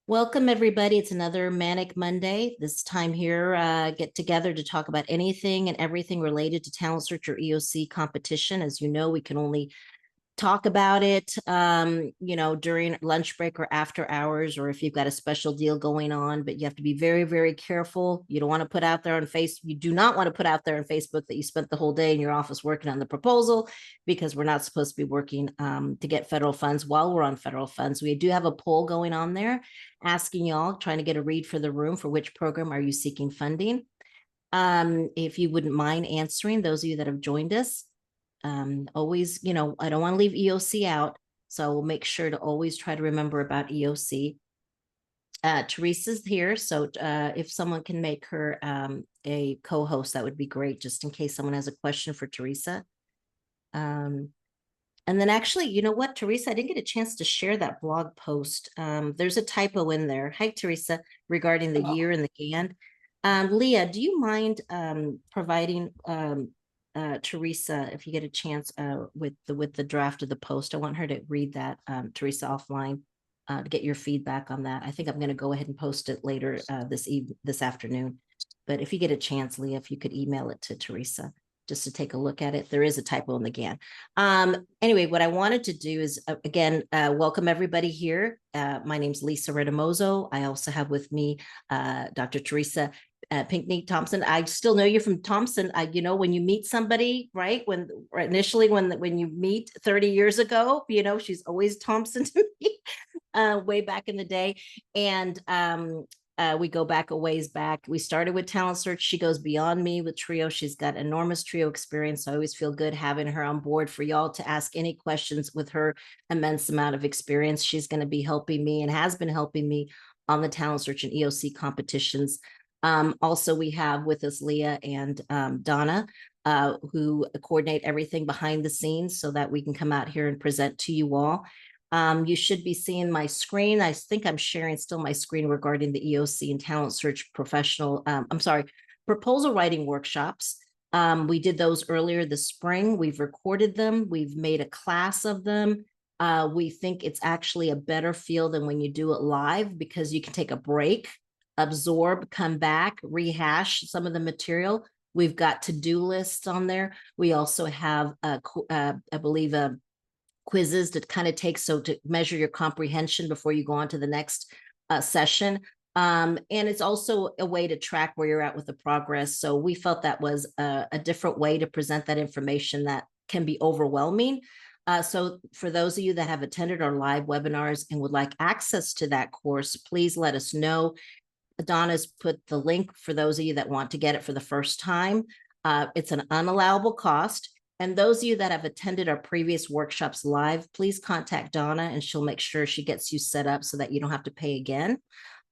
Welcome, everybody. It's another Manic Monday. This time here, get together to talk about anything and everything related to Talent Search or EOC competition. As you know, we can only talk about it, during lunch break or after hours, or if you've got a special deal going on, but you have to be very, very careful. You don't want to put out there on Facebook. You do not want to put out there on Facebook that you spent the whole day in your office working on the proposal, because we're not supposed to be working to get federal funds while we're on federal funds. We do have a poll going on there asking y'all, trying to get a read for the room for which program are you seeking funding. If you wouldn't mind answering, those of you that have joined us, always, I don't want to leave EOC out, so I will make sure to always try to remember about EOC. Teresa's here, so if someone can make her a co-host, that would be great, just in case someone has a question for Teresa. And then actually, you know what, Teresa, I didn't get a chance to share that blog post. There's a typo in there. Hi, Teresa, regarding the year and the GAN. Leah, do you mind providing Teresa, if you get a chance, with the draft of the post? I want her to read that, Teresa, offline, to get your feedback on that. I think I'm going to go ahead and post it later this afternoon. But if you get a chance, Leah, if you could email it to Teresa just to take a look at it. There is a typo in the GAN. Anyway, what I wanted to do is, again, welcome everybody here. My name's Lisa Redamozo. I also have with me Dr. Teresa Pinckney Thompson. I still know you from Thompson. When you meet somebody, right? When you meet 30 years ago, she's always Thompson to me, way back in the day. And we go back a ways back. We started with Talent Search. She goes beyond me with Trio. She's got enormous Trio experience. So I always feel good having her on board for y'all to ask any questions with her immense amount of experience. She's going to be helping me and has been helping me on the Talent Search and EOC competitions. Also, we have with us Leah and Donna, who coordinate everything behind the scenes so that we can come out here and present to you all. You should be seeing my screen. I think I'm sharing still my screen regarding the EOC and Talent Search proposal writing workshops. We did those earlier this spring. We've recorded them. We've made a class of them. We think it's actually a better feel than when you do it live, because you can take a break, absorb, come back, rehash some of the material. We've got to-do lists on there. We also have, I believe, quizzes to kind of take, so to measure your comprehension before you go on to the next session. And it's also a way to track where you're at with the progress. So we felt that was a different way to present that information that can be overwhelming. So for those of you that have attended our live webinars and would like access to that course, please let us know. Donna's put the link for those of you that want to get it for the first time. It's an unallowable cost. And those of you that have attended our previous workshops live, please contact Donna and she'll make sure she gets you set up so that you don't have to pay again.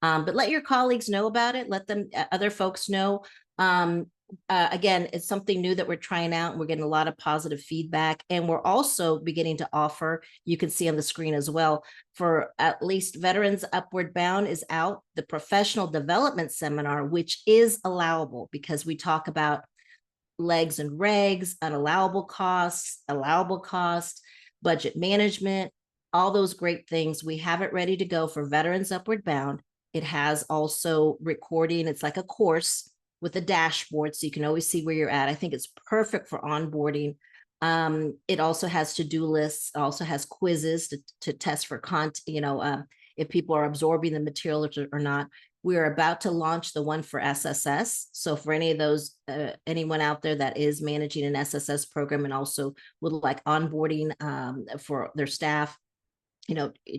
But let your colleagues know about it. Let them, other folks know. Again, it's something new that we're trying out, and we're getting a lot of positive feedback. And we're also beginning to offer, you can see on the screen as well, for at least Veterans Upward Bound is out, the professional development seminar, which is allowable because we talk about legs and regs, unallowable costs, allowable cost, budget management, all those great things. We have it ready to go for Veterans Upward Bound. It has also recording. It's like a course with a dashboard, so you can always see where you're at. I think it's perfect for onboarding. It also has to-do lists, also has quizzes to test for content, if people are absorbing the material or not. We're about to launch the one for SSS. So for any of those, anyone out there that is managing an SSS program and also would like onboarding for their staff,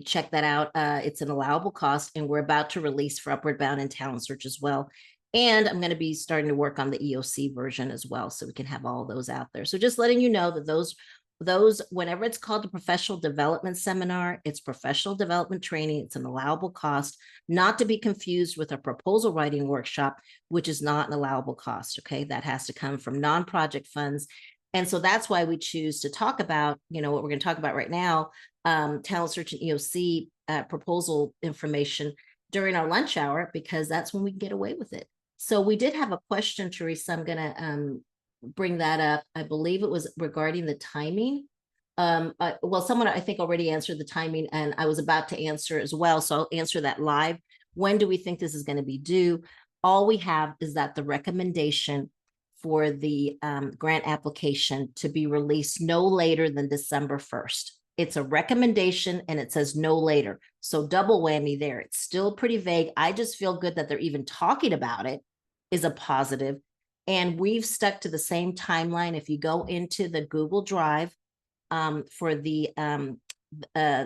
check that out. It's an allowable cost, and we're about to release for Upward Bound and Talent Search as well. And I'm going to be starting to work on the EOC version as well, so we can have all those out there. So just letting you know that those, whenever it's called the professional development seminar, it's professional development training. It's an allowable cost, not to be confused with a proposal writing workshop, which is not an allowable cost. Okay, that has to come from non-project funds. And so that's why we choose to talk about, what we're going to talk about right now, Talent Search and EOC proposal information during our lunch hour, because that's when we can get away with it. So we did have a question, Teresa. I'm going to bring that up. I believe it was regarding the timing Well, someone I think already answered the timing, and I was about to answer as well. So I'll answer that live. When do we think this is going to be due? All we have is that the recommendation for the grant application to be released no later than December 1st. It's a recommendation and it says no later. So double whammy there. It's still pretty vague. I just feel good that they're even talking about it is a positive. And we've stuck to the same timeline. If you go into the Google Drive for the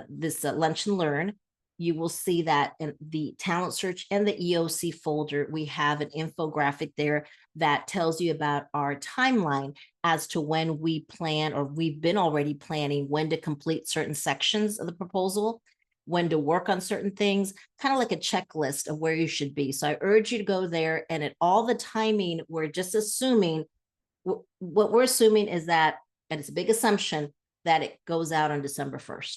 this Lunch and Learn, you will see that in the Talent Search and the EOC folder, we have an infographic there that tells you about our timeline as to when we plan, or we've been already planning when to complete certain sections of the proposal, when to work on certain things, kind of like a checklist of where you should be. So I urge you to go there, and at all the timing, we're just assuming, what we're assuming is that, and it's a big assumption, that it goes out on December 1st.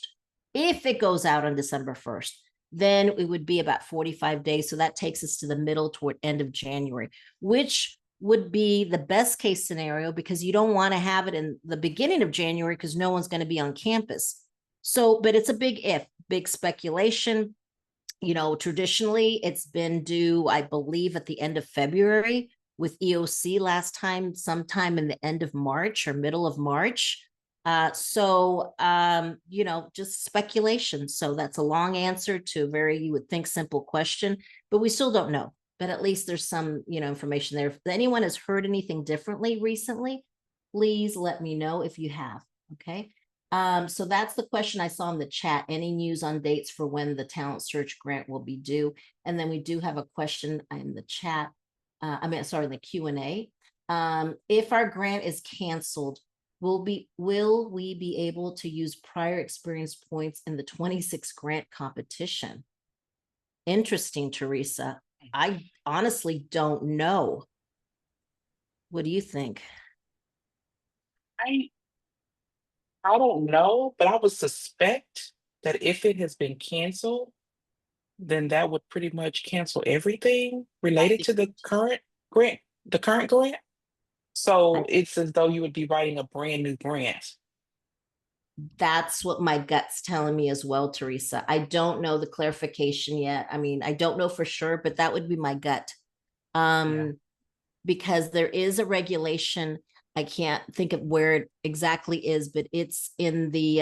If it goes out on December 1st, then it would be about 45 days. So that takes us to the middle toward end of January, which would be the best case scenario, because you don't want to have it in the beginning of January because no one's going to be on campus. So, but it's a big if, big speculation. You know, traditionally it's been due, I believe, at the end of February, with EOC last time, sometime in the end of March or middle of March. You know, just speculation. So that's a long answer to a very, you would think, simple question, but we still don't know. But at least there's some, you know, information there. If anyone has heard anything differently recently, please let me know if you have. Okay. So that's the question I saw in the chat. Any news on dates for when the Talent Search grant will be due? And then we do have a question in the chat. In the Q&A. If our grant is canceled, will we be able to use prior experience points in the 26 grant competition? Interesting, Teresa. I honestly don't know. What do you think? I I don't know, but I would suspect that if it has been canceled, then that would pretty much cancel everything I related think to grant, the current grant. I, So it's as though you would be writing a brand new grant. that's what my gut's telling me as well, Teresa. I don't know the clarification yet. I mean, I don't know for sure, but that would be my gut. Yeah. Because there is a regulation. I can't think of where it exactly is, but it's in the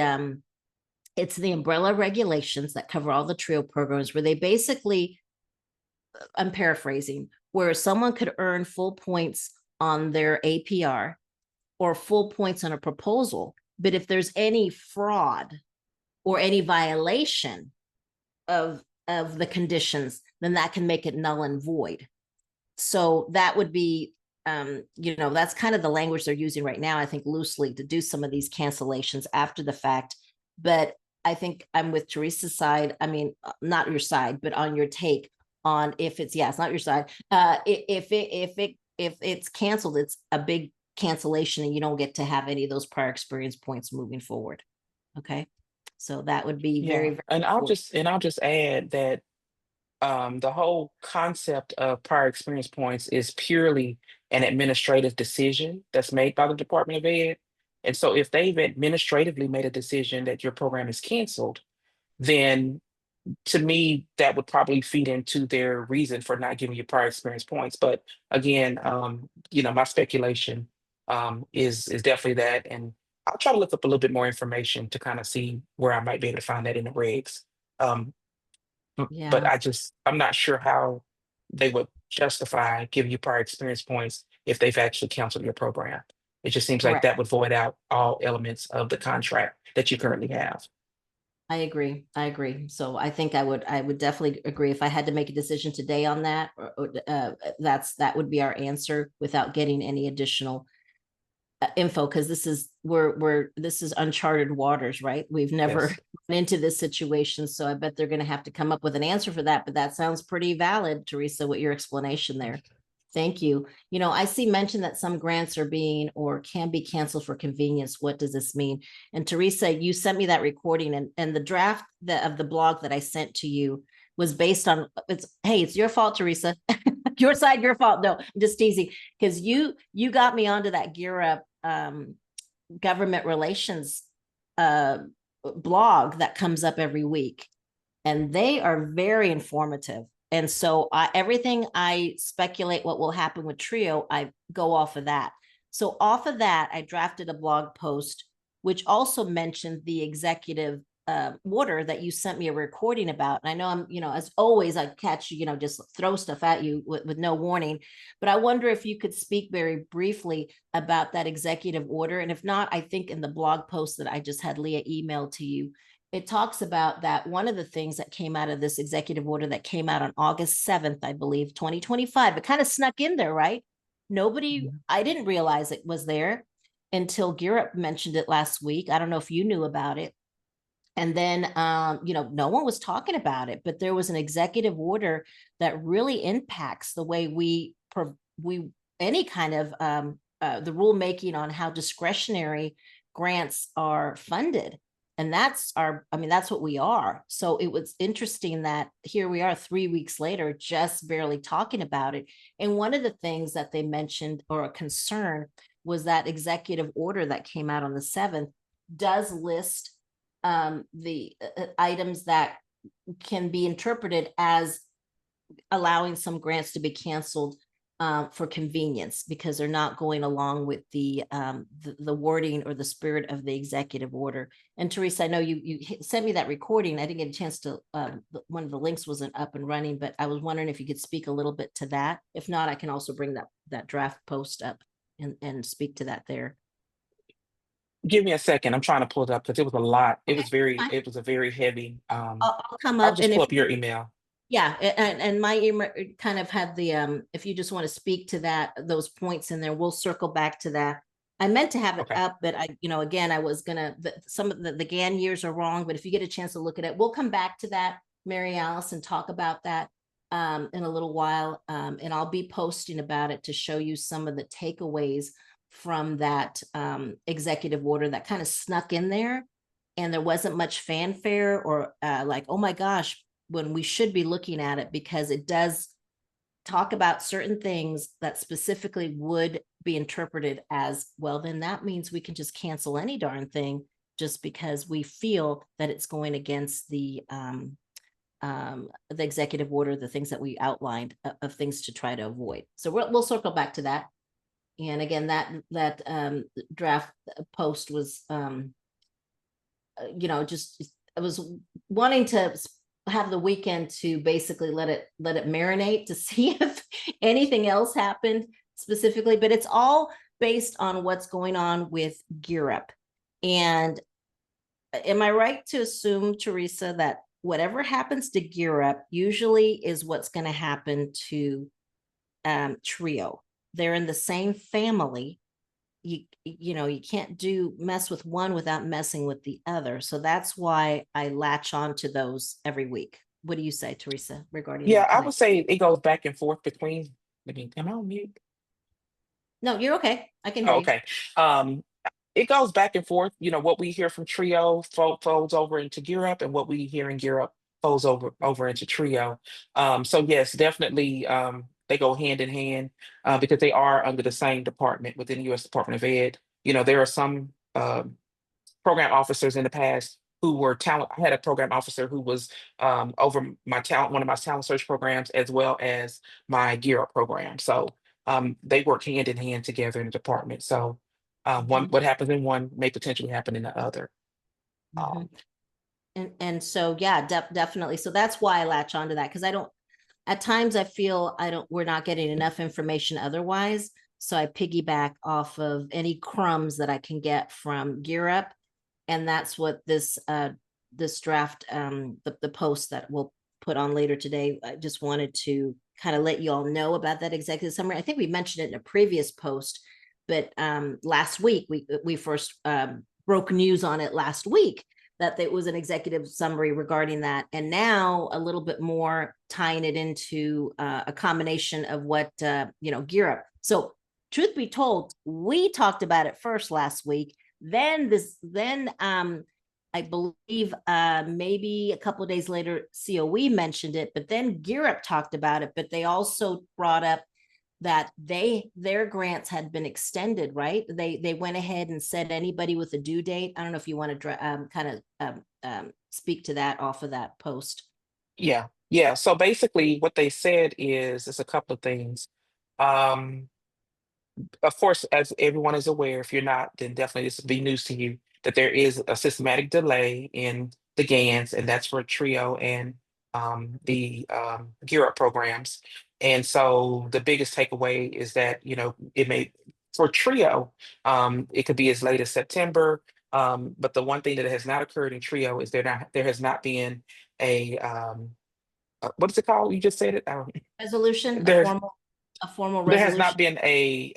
umbrella regulations that cover all the TRIO programs, where they basically, I'm paraphrasing, where someone could earn full points on their APR or full points on a proposal. But if there's any fraud or any violation of the conditions, then that can make it null and void. So that would be, that's kind of the language they're using right now, I think, loosely, to do some of these cancellations after the fact. But I think I'm with Teresa's side. I mean, not your side, but on your take on, if it's, it's not your side. If it's canceled, it's a big cancellation, and you don't get to have any of those prior experience points moving forward. Okay. So that would be very, Yeah. very And important. I'll just add that the whole concept of prior experience points is purely an administrative decision that's made by the Department of Ed. And so if they've administratively made a decision that your program is canceled, then to me, that would probably feed into their reason for not giving you prior experience points. But again, my speculation is definitely that. And I'll try to look up a little bit more information to kind of see where I might be able to find that in the regs. Um, but Yeah. I'm not sure how they would justify giving you prior experience points if they've actually canceled your program. It just seems like Correct. that would void out all elements of the contract that you currently have. I agree. I agree. So I think I would definitely agree. If I had to make a decision today on that, that would be our answer without getting any additional info, because this is uncharted waters, right? We've never Yes. been into this situation, so I bet they're going to have to come up with an answer for that. But that sounds pretty valid, Teresa, what your explanation there. Thank you. I see mention that some grants are being or can be canceled for convenience. What does this mean? And Teresa, you sent me that recording, and the draft of the blog that I sent to you was based on, it's your fault, Teresa. Your side, your fault. No, I'm just teasing, because you got me onto that Gear Up government relations blog that comes up every week, and they are very informative. And so everything I speculate what will happen with Trio, I go off of that. So off of that, I drafted a blog post, which also mentioned the executive order that you sent me a recording about. And I know I'm, as always, I catch, just throw stuff at you with no warning. But I wonder if you could speak very briefly about that executive order. And if not, I think in the blog post that I just had Leah email to you, it talks about that one of the things that came out of this executive order that came out on August 7th, I believe, 2025, it kind of snuck in there, right? I didn't realize it was there until Garrett mentioned it last week. I don't know if you knew about it. And then, no one was talking about it, but there was an executive order that really impacts the way any kind of the rulemaking on how discretionary grants are funded. And that's what we are. So it was interesting that here we are 3 weeks later, just barely talking about it. And one of the things that they mentioned, or a concern, was that executive order that came out on the 7th does list the items that can be interpreted as allowing some grants to be canceled for convenience, because they're not going along with the wording or the spirit of the executive order. And Teresa, I know you sent me that recording. I didn't get a chance to, one of the links wasn't up and running, but I was wondering if you could speak a little bit to that. If not, I can also bring that draft post up and speak to that there. Give me a second. I'm trying to pull it up because it was a lot. Okay, It was a very heavy. I'll come I'll up, just and pull if up your email. yeah, and my email kind of had the if you just want to speak to that, those points in there, we'll circle back to that. I meant to have it Okay. up, but again, I was gonna, some of the GAN years are wrong, but if you get a chance to look at it, we'll come back to that, Mary Alice, and talk about that in a little while. And I'll be posting about it to show you some of the takeaways from that executive order that kind of snuck in there. And there wasn't much fanfare or like, oh my gosh, when we should be looking at it, because it does talk about certain things that specifically would be interpreted as, well, then that means we can just cancel any darn thing just because we feel that it's going against the executive order, the things that we outlined of things to try to avoid. So we'll circle back to that. And again, that draft post was, just I was wanting to have the weekend to basically let it marinate to see if anything else happened specifically, but it's all based on what's going on with Gear Up. And am I right to assume, Teresa, that whatever happens to Gear Up usually is what's going to happen to Trio? They're in the same family. You can't mess with one without messing with the other. So that's why I latch on to those every week. What do you say, Teresa, regarding Yeah, that I tonight? would say it goes back and forth between. Am I on mute? No, you're okay. I can hear Oh, you. okay. Um, it goes back and forth. What we hear from Trio folds over into Gear Up, and what we hear in Gear Up folds over into Trio. So yes, definitely, they go hand in hand because they are under the same department within the U.S. Department of Ed. There are some program officers in the past who were talent. I had a program officer who was over one of my talent search programs, as well as my Gear Up program. So they work hand in hand together in the department. So Mhm, what happens in one may potentially happen in the other. mhm. Um, And so yeah, definitely. So that's why I latch onto that, because I don't, at times I feel we're not getting enough information otherwise. So I piggyback off of any crumbs that I can get from Gear Up. And that's what this draft, the post that we'll put on later today, I just wanted to kind of let you all know about that executive summary. I think we mentioned it in a previous post, but last week we first broke news on it last week, that it was an executive summary regarding that. And now a little bit more tying it into a combination of what, Gear Up. So truth be told, we talked about it first last week. Then I believe maybe a couple of days later, COE mentioned it, but then Gear Up talked about it, but they also brought up that their grants had been extended, right? They went ahead and said anybody with a due date. I don't know if you want to kind of speak to that off of that post. Yeah, yeah. So basically, what they said is a couple of things. Um, of course, as everyone is aware, if you're not, then definitely this will be news to you that there is a systematic delay in the GANs, and that's for TRIO and the Gear Up programs. And so the biggest takeaway is that, it may, for TRIO, it could be as late as September. But the one thing that has not occurred in TRIO is there has not been a, what is it called? You just said it. Resolution, There a formal there has not resolution. been a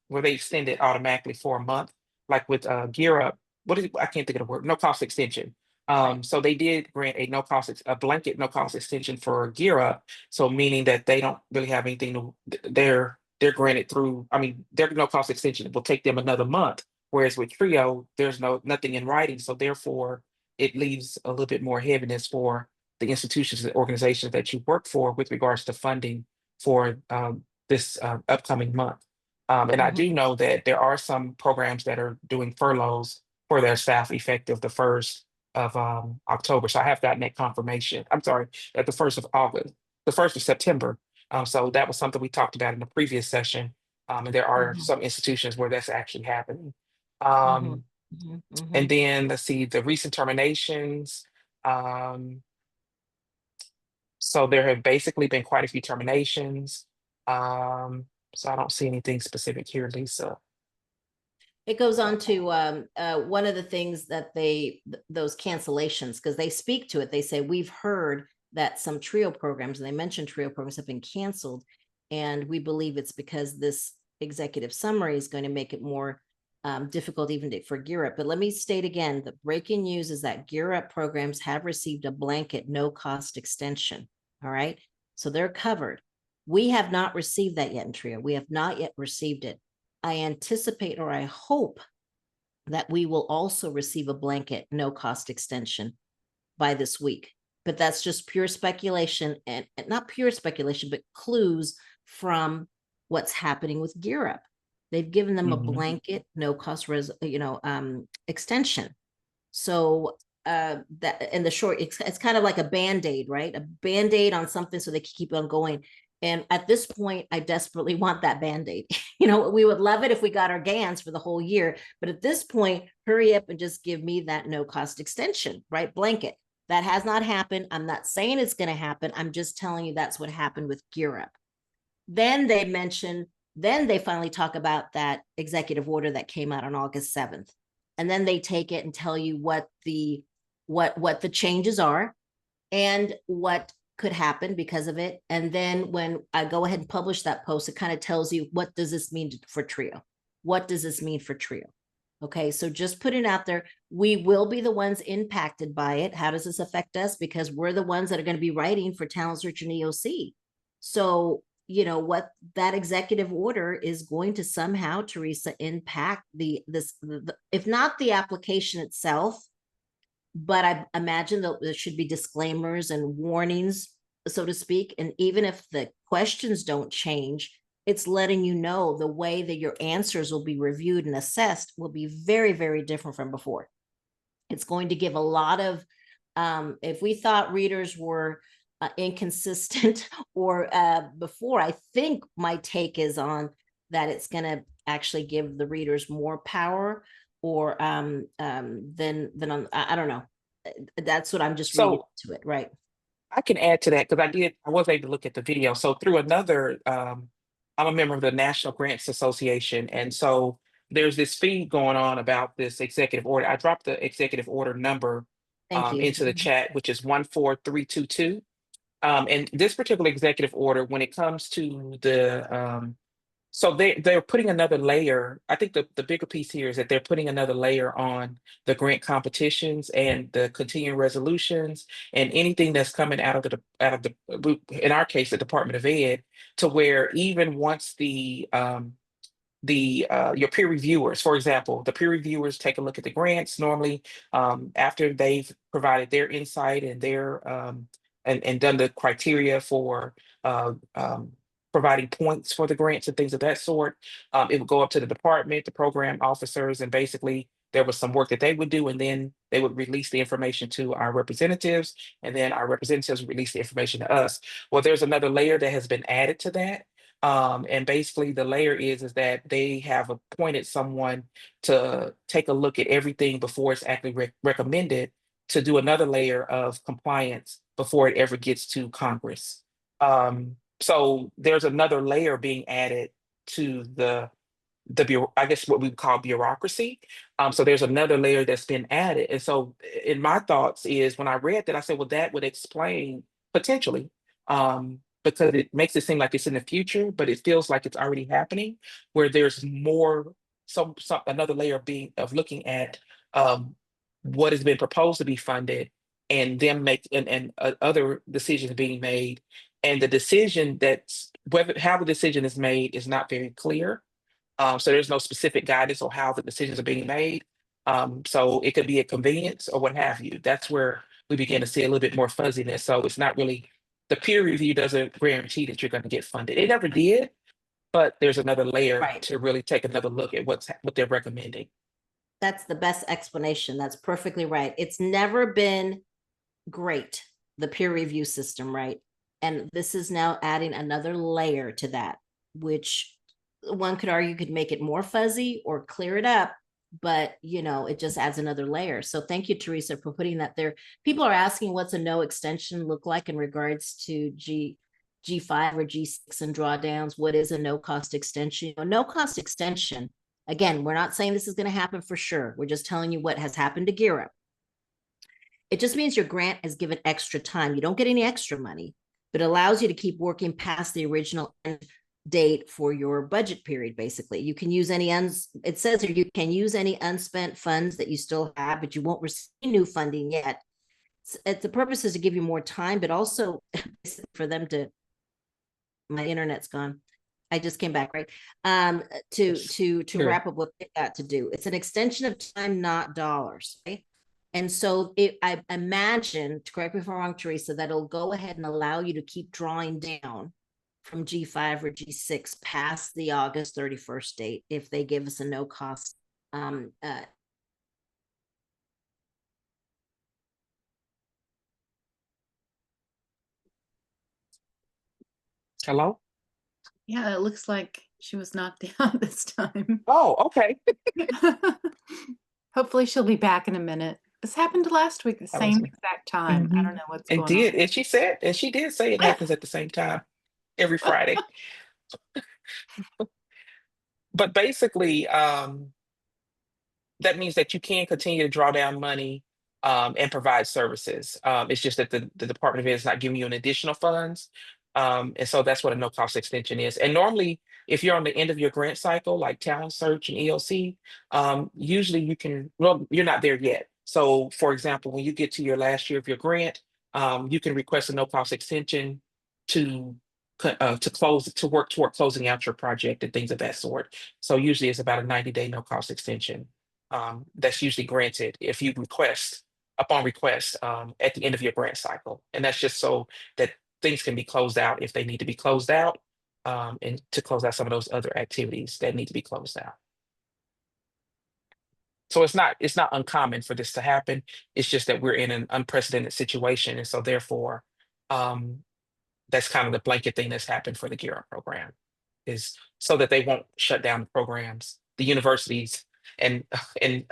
where they extend it automatically for a month, like with Gear Up. I can't think of the word, no cost extension. Right. So they did grant a blanket no cost extension for Gear Up. So meaning that they don't really have anything they're granted through, I mean, their no cost extension will take them another month. Whereas with Trio, there's nothing in writing. So therefore it leaves a little bit more heaviness for the institutions and organizations that you work for with regards to funding for this upcoming month. And I Mhm, do know that there are some programs that are doing furloughs for their staff effective the 1st of October. So I have gotten that confirmation. I'm sorry, at the 1st of August, the 1st of September. So that was something we talked about in the previous session. And there are mhm, some institutions where that's actually happening. mhm, Um, mhm, and mhm. then let's see, the recent terminations. Um, so there have basically been quite a few terminations. Um, so I don't see anything specific here, Lisa. It goes on to one of the things that those cancellations, because they speak to it. They say, we've heard that some TRIO programs, and they mentioned TRIO programs have been canceled. And we believe it's because this executive summary is going to make it more difficult even for Gear Up. But let me state again, the breaking news is that Gear Up programs have received a blanket no cost extension. All right. So they're covered. We have not received that yet in TRIO. We have not yet received it. I anticipate or I hope that we will also receive a blanket no cost extension by this week. But that's just pure speculation, and not pure speculation, but clues from what's happening with Gear Up. They've given them a Mhm. blanket no cost extension. So that in the short, it's kind of like a band-aid, right? A band-aid on something so they can keep on going. And at this point, I desperately want that band-aid. We would love it if we got our GANs for the whole year. But at this point, hurry up and just give me that no cost extension, right? Blanket. That has not happened. I'm not saying it's going to happen. I'm just telling you that's what happened with Gear Up. Then they finally talk about that executive order that came out on August 7th. And then they take it and tell you what the changes are and what could happen because of it. And then when I go ahead and publish that post, it kind of tells you, what does this mean for TRIO? What does this mean for TRIO? Okay, so just put it out there. We will be the ones impacted by it. How does this affect us? Because we're the ones that are going to be writing for Talent Search and EOC. So, what that executive order is going to somehow, Teresa, impact if not the application itself, but I imagine that there should be disclaimers and warnings, so to speak. And even if the questions don't change, it's letting you know the way that your answers will be reviewed and assessed will be very, very different from before. It's going to give a lot of, if we thought readers were inconsistent or before, I think my take is on that it's going to actually give the readers more power, or than on, I don't know. That's what I'm just reading So to it, right? I can add to that because I was able to look at the video. So through another, I'm a member of the National Grants Association. And so there's this feed going on about this executive order. I dropped the executive order number Thank you. into the chat, which is 14322. And this particular executive order, when it comes to so they're putting another layer. I think the bigger piece here is that they're putting another layer on the grant competitions and the continuing resolutions and anything that's coming in our case, the Department of Ed, to where even once the your peer reviewers, for example, the peer reviewers take a look at the grants normally after they've provided their insight and their and done the criteria for uh, um, providing points for the grants and things of that sort. It would go up to the department, the program officers, and basically there was some work that they would do, and then they would release the information to our representatives, and then our representatives would release the information to us. Well, there's another layer that has been added to that. And basically the layer is that they have appointed someone to take a look at everything before it's actually recommended, to do another layer of compliance before it ever gets to Congress. So there's another layer being added to I guess what we call bureaucracy. So there's another layer that's been added. And so in my thoughts is, when I read that, I said, well, that would explain potentially, because it makes it seem like it's in the future, but it feels like it's already happening, where there's more, some another layer of looking at what has been proposed to be funded, and them make other decisions being made. And the decision that's whether how the decision is made is not very clear. So there's no specific guidance on how the decisions are being made. So it could be a convenience or what have you. That's where we begin to see a little bit more fuzziness. So it's not really, the peer review doesn't guarantee that you're going to get funded. It never did, but there's another layer Right. to really take another look at what they're recommending. That's the best explanation. That's perfectly right. It's never been great, the peer review system, right? And this is now adding another layer to that, which one could argue could make it more fuzzy or clear it up, but it just adds another layer. So thank you, Teresa, for putting that there. People are asking, what's a no extension look like in regards to G5 or G6 and drawdowns? What is a no cost extension? No cost extension, again, we're not saying this is going to happen for sure. We're just telling you what has happened to Gear Up. It just means your grant is given extra time. You don't get any extra money, but it allows you to keep working past the original date for your budget period. Basically, you can use it says here, you can use any unspent funds that you still have, but you won't receive new funding yet. The purpose is to give you more time, but also for them to, my internet's gone. I just came back, right? To Sure. wrap up what they got to do. It's an extension of time, not dollars, right? And so I imagine, correct me if I'm wrong, Teresa, that it'll go ahead and allow you to keep drawing down from G5 or G6 past the August 31st date if they give us a no cost. Hello? Yeah, it looks like she was knocked out this time. Oh, okay. Hopefully she'll be back in a minute. This happened last week, the That was same me. exact time. I Mhm. don't know what's It going did. on. And she did say it happens at the same time every Friday. But basically, that means that you can continue to draw down money, and provide services. It's just that the Department of Ed is not giving you an additional funds. And so that's what a no cost extension is. And normally, if you're on the end of your grant cycle, like Talent Search and EOC, usually well, you're not there yet. So for example, when you get to your last year of your grant, you can request a no cost extension to to work toward closing out your project and things of that sort. So usually it's about a 90-day no cost extension, that's usually granted if you request, upon request, at the end of your grant cycle. And that's just so that things can be closed out if they need to be closed out, and to close out some of those other activities that need to be closed out. So it's not uncommon for this to happen. It's just that we're in an unprecedented situation. And so therefore, um, that's kind of the blanket thing that's happened for the Gear Up program, is so that they won't shut down the programs, the universities and and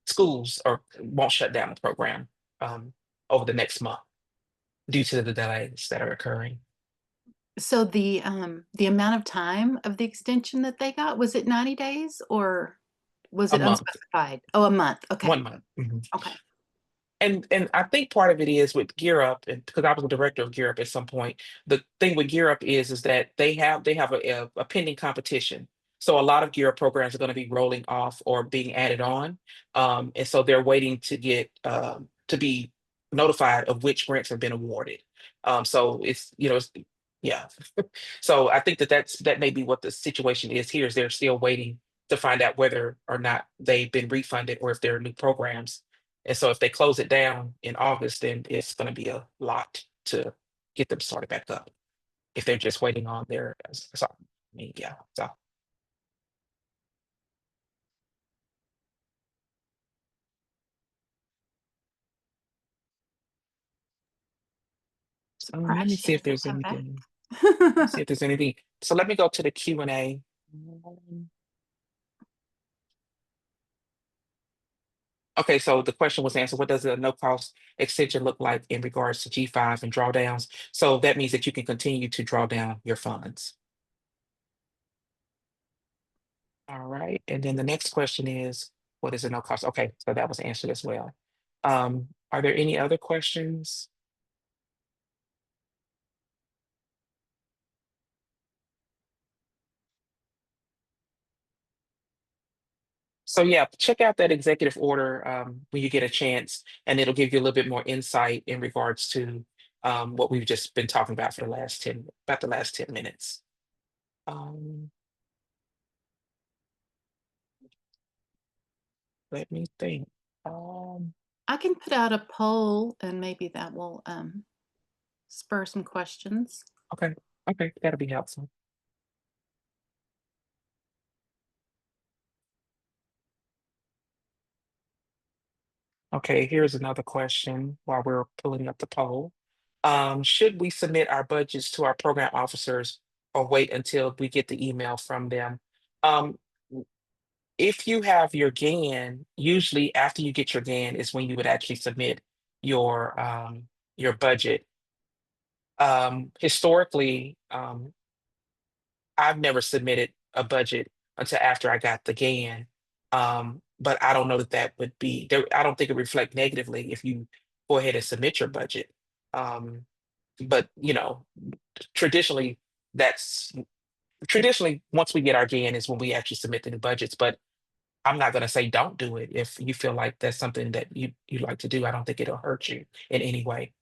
schools, or won't shut down the program, um, over the next month due to the delays that are occurring. So the amount of time of the extension that they got, was it 90 days or was A it month, unspecified? Oh, a month. Okay. 1 month. Mhm. Okay. And I think part of it is with Gear Up, and because I was a director of Gear Up at some point, the thing with Gear Up is that they have a pending competition. So a lot of Gear Up programs are going to be rolling off or being added on, and so they're waiting to get to be notified of which grants have been awarded. So yeah. So I think that may be what the situation is here. Is they're still waiting to find out whether or not they've been refunded or if there are new programs. And so if they close it down in August, then it's going to be a lot to get them started back up. if they're just waiting on their, so, I mean, yeah, so. Let me Surprised she see if hasn't there's come back. anything. See if there's anything. So let me go to the Q&A. Okay, so the question was answered. What does a no-cost extension look like in regards to G5 and drawdowns? So that means that you can continue to draw down your funds. All right, and then the next question is, what is a no cost? Okay, so that was answered as well. Are there any other questions? So yeah, check out that executive order when you get a chance, and it'll give you a little bit more insight in regards to what we've just been talking about for the last about the last 10 minutes. Um, Let me think. I can put out a poll and maybe that will spur some questions. Okay, okay, that'll be helpful. Okay, here's another question while we're pulling up the poll. Should we submit our budgets to our program officers or wait until we get the email from them? Um, if you have your GAN, usually after you get your GAN is when you would actually submit your budget. Historically, I've never submitted a budget until after I got the GAN. But I don't know that that would be there. I don't think it reflect negatively if you go ahead and submit your budget. Um, but traditionally, that's traditionally once we get our GAN is when we actually submit the new budgets. But I'm not going to say don't do it if you feel like that's something that you like to do. I don't think it'll hurt you in any way.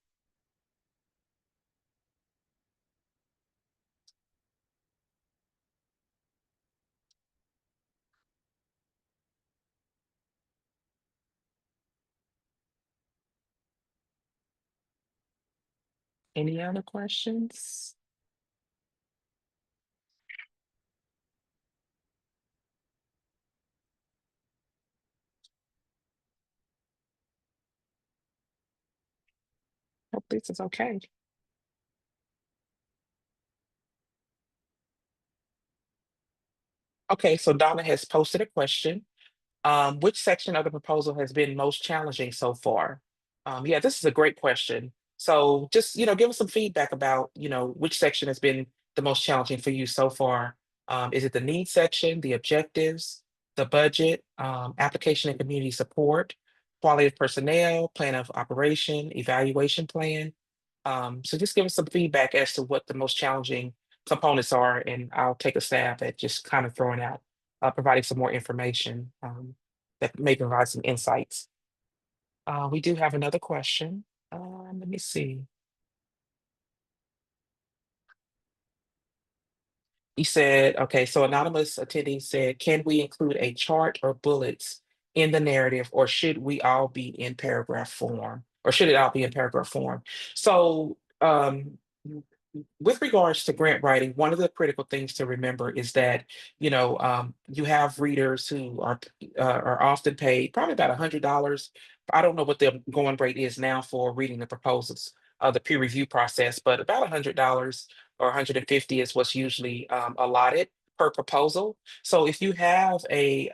Any other questions? Hope this is okay. Okay, so Donna has posted a question. Which section of the proposal has been most challenging so far? Yeah, this is a great question. So just, give us some feedback about, which section has been the most challenging for you so far. Is it the needs section, the objectives, the budget, application and community support, quality of personnel, plan of operation, evaluation plan? So just give us some feedback as to what the most challenging components are, and I'll take a stab at just kind of throwing out, providing some more information that may provide some insights. We do have another question. Let me see. He said, okay, so anonymous attendee said, can we include a chart or bullets in the narrative, or should we all be in paragraph form? Or should it all be in paragraph form? So with regards to grant writing, one of the critical things to remember is that you have readers who are often paid probably about $100. I don't know what the going rate is now for reading the proposals, the peer review process, but about $100 or 150 is what's usually allotted per proposal. So if you have a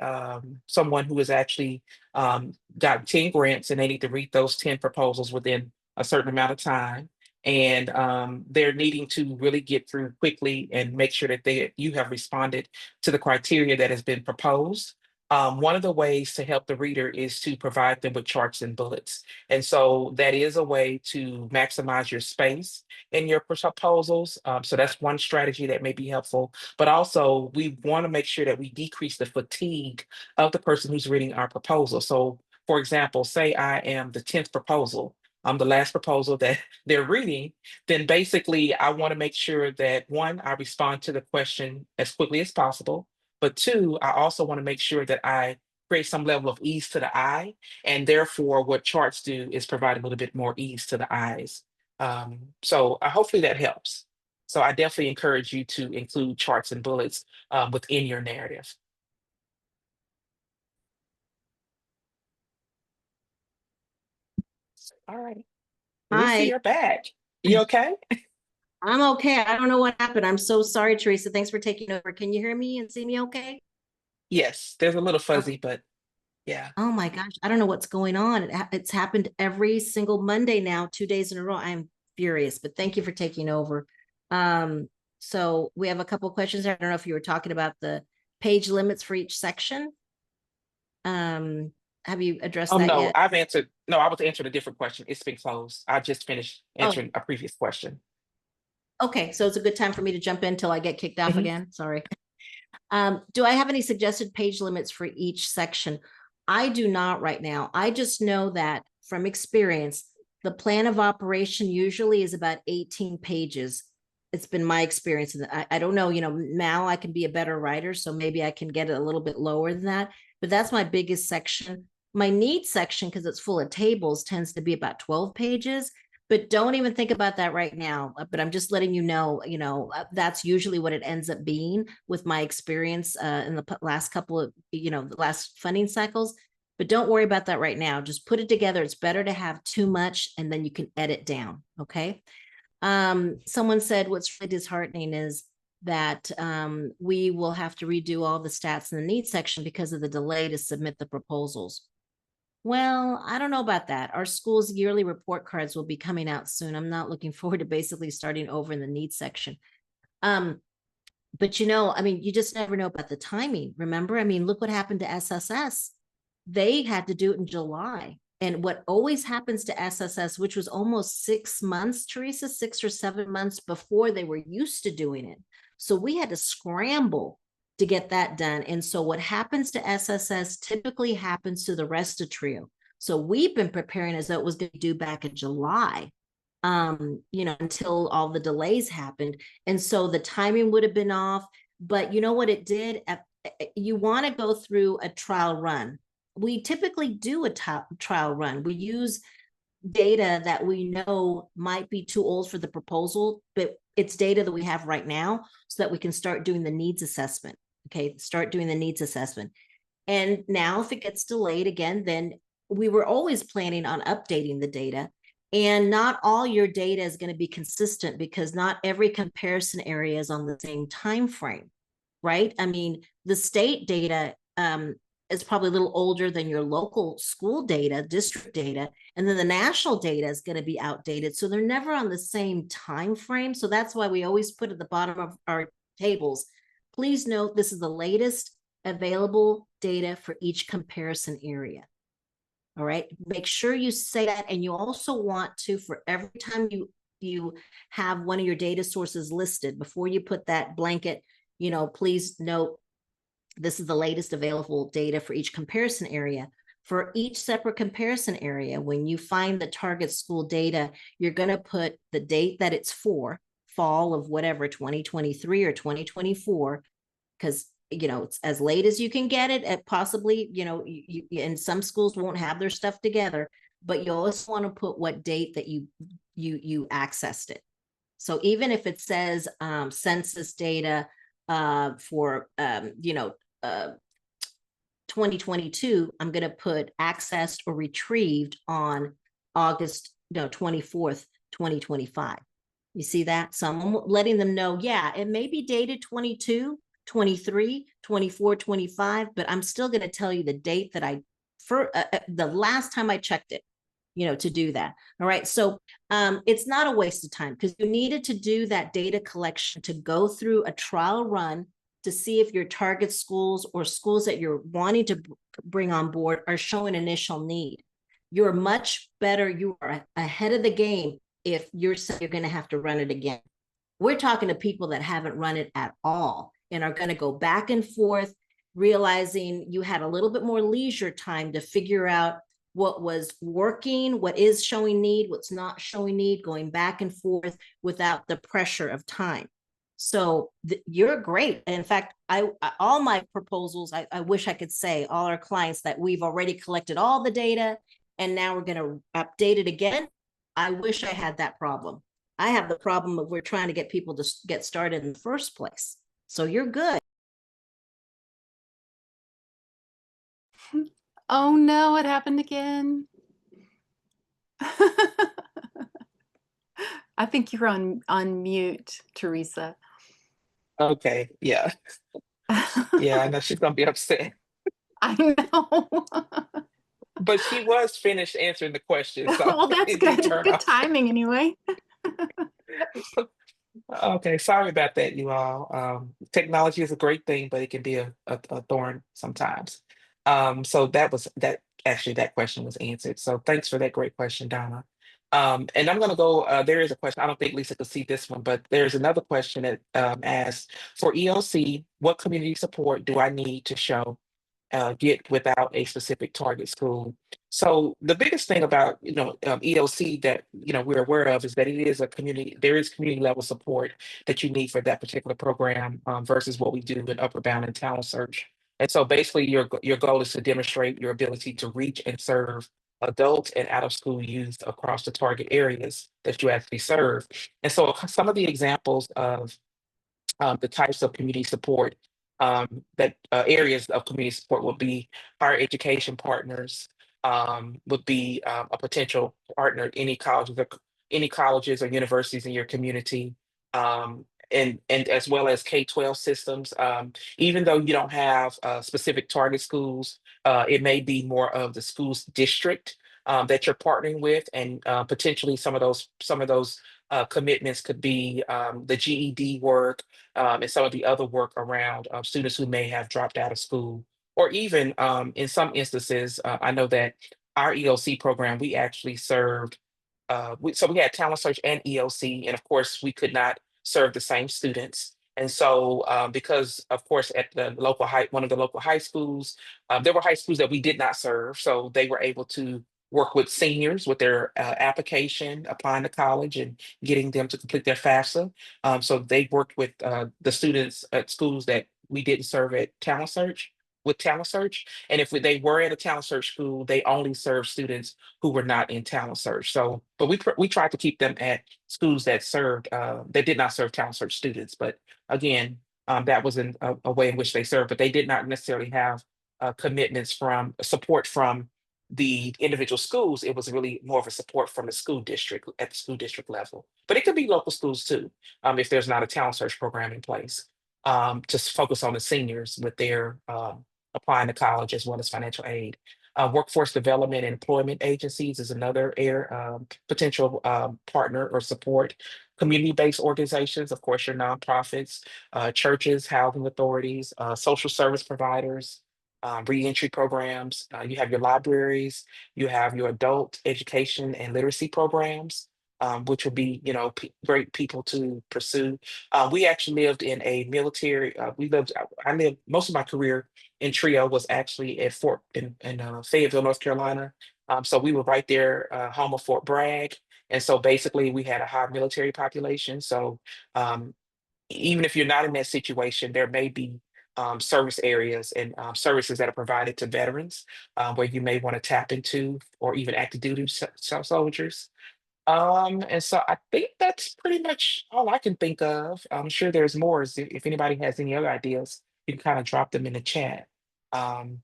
someone who has actually got 10 grants and they need to read those 10 proposals within a certain amount of time, and they're needing to really get through quickly and make sure that you have responded to the criteria that has been proposed. One of the ways to help the reader is to provide them with charts and bullets. And so that is a way to maximize your space in your proposals. So that's one strategy that may be helpful. But also, we want to make sure that we decrease the fatigue of the person who's reading our proposal. So, for example, say I am the 10th proposal. I'm the last proposal that they're reading, then basically I want to make sure that one, I respond to the question as quickly as possible. But two, I also want to make sure that I create some level of ease to the eye. And therefore, what charts do is provide a little bit more ease to the eyes. So hopefully that helps. So I definitely encourage you to include charts and bullets within your narrative. All right. Lucy, Hi, you're back. You okay? I'm okay. I don't know what happened. I'm so sorry, Teresa. Thanks for taking over. Can you hear me and see me okay? Yes, there's a little Okay. fuzzy, but yeah. Oh my gosh, I don't know what's going on. It's happened every single Monday now, 2 days in a row. I'm furious, but thank you for taking over. Um, so we have a couple questions. I don't know if you were talking about the page limits for each section. Have you addressed that No, yet? I've answered. No, I was answering a different question. It's been closed. I just finished Oh, answering a previous question. okay. So it's a good time for me to jump in until I get kicked off Mhm. again. Sorry. Do I have any suggested page limits for each section? I do not right now. I just know that from experience, the plan of operation usually is about 18 pages. It's been my experience. And I don't know, now I can be a better writer, so maybe I can get it a little bit lower than that. But that's my biggest section. My needs section, because it's full of tables, tends to be about 12 pages. But don't even think about that right now. But I'm just letting you know, that's usually what it ends up being with my experience in the last couple of, the last funding cycles. But don't worry about that right now. Just put it together. It's better to have too much and then you can edit down. Okay. Someone said what's really disheartening is that we will have to redo all the stats in the needs section because of the delay to submit the proposals. Well, I don't know about that. Our school's yearly report cards will be coming out soon. I'm not looking forward to basically starting over in the needs section. But I mean, you just never know about the timing. Remember, I mean, look what happened to SSS. They had to do it in July. And what always happens to SSS, which was almost 6 months, Teresa, 6 or 7 months before they were used to doing it. So we had to scramble to get that done. And so what happens to SSS typically happens to the rest of TRIO. So we've been preparing as though it was going to do back in July, until all the delays happened. And so the timing would have been off. But you know what it did? You want to go through a trial run. We typically do a trial run. We use data that we know might be too old for the proposal, but it's data that we have right now so that we can start doing the needs assessment. Okay, start doing the needs assessment. And now if it gets delayed again, then we were always planning on updating the data. And not all your data is going to be consistent because not every comparison area is on the same time frame, right? I mean, the state data is probably a little older than your local school data, district data, and then the national data is going to be outdated. So they're never on the same time frame. So that's why we always put at the bottom of our tables, please note this is the latest available data for each comparison area. All right, make sure you say that. And you also want to, for every time you have one of your data sources listed, before you put that blanket, please note this is the latest available data for each comparison area. For each separate comparison area, when you find the target school data, you're going to put the date that it's for, fall of whatever, 2023 or 2024, because it's as late as you can get it at possibly, and some schools won't have their stuff together, but you always want to put what date that you accessed it. So even if it says census data for 2022, I'm going to put accessed or retrieved on August 24th, 2025. You see that? So I'm letting them know, yeah, it may be dated 22, 23, 24, 25, but I'm still going to tell you the date that the last time I checked it, to do that. All right. So it's not a waste of time because you needed to do that data collection to go through a trial run to see if your target schools or schools that you're wanting to bring on board are showing initial need. You're much better. You are ahead of the game if you're going to have to run it again. We're talking to people that haven't run it at all and are going to go back and forth, realizing you had a little bit more leisure time to figure out what was working, what is showing need, what's not showing need, going back and forth without the pressure of time. So you're great. And in fact, all my proposals, I wish I could say all our clients that we've already collected all the data and now we're going to update it again. I wish I had that problem. I have the problem of we're trying to get people to get started in the first place. So you're good. Oh no, it happened again. I think you're on mute, Teresa. Okay, yeah. Yeah, I know she's gonna be upset. I know. But she was finished answering the question, so Well, that's it did good. turn Good off. timing anyway. Okay, sorry about that, you all. Technology is a great thing, but it can be a thorn sometimes. So that was that actually that question was answered. So thanks for that great question, Donna. And I'm gonna go, there is a question. I don't think Lisa could see this one, but there's another question that asks for EOC, what community support do I need to show get without a specific target school. So the biggest thing about EOC that we're aware of is that it is a community. There is community level support that you need for that particular program versus what we do in Upper Bound and Talent Search. And so basically, your goal is to demonstrate your ability to reach and serve adults and out of school youth across the target areas that you actually serve. And so some of the examples of the types of community support that areas of community support would be higher education partners, would be a potential partner at any colleges or universities in your community, and as well as K-12 systems. Even though you don't have specific target schools, it may be more of the school's district that you're partnering with, and potentially some of those commitments could be the GED work, and some of the other work around students who may have dropped out of school, or even in some instances, I know that our EOC program, we actually served, so we had Talent Search and EOC, and of course, we could not serve the same students. And so, because of course, at one of the local high schools, there were high schools that we did not serve, so they were able to work with seniors with their application, applying to college, and getting them to complete their FAFSA. So they worked with the students at schools that we didn't serve at Talent Search with Talent Search. And if they were at a Talent Search school, they only served students who were not in Talent Search. So, but we tried to keep them at schools that served that did not serve Talent Search students. But again, that was a way in which they served, but they did not necessarily have commitments from support from the individual schools. It was really more of a support from the school district at the school district level. But it could be local schools too, if there's not a talent search program in place, to focus on the seniors with their applying to college as well as financial aid. Workforce development and employment agencies is another potential partner or support. Community-based organizations, of course, your nonprofits, churches, housing authorities, social service providers, reentry programs. You have your libraries, you have your adult education and literacy programs, which would be, great people to pursue. We actually lived in a military. I lived most of my career in Trio was actually at Fort in Fayetteville, North Carolina. So we were right there, home of Fort Bragg, and so basically we had a high military population. So um, even if you're not in that situation, there may be service areas and services that are provided to veterans where you may want to tap into, or even active duty soldiers. And so I think that's pretty much all I can think of. I'm sure there's more. If anybody has any other ideas, you can kind of drop them in the chat. Um,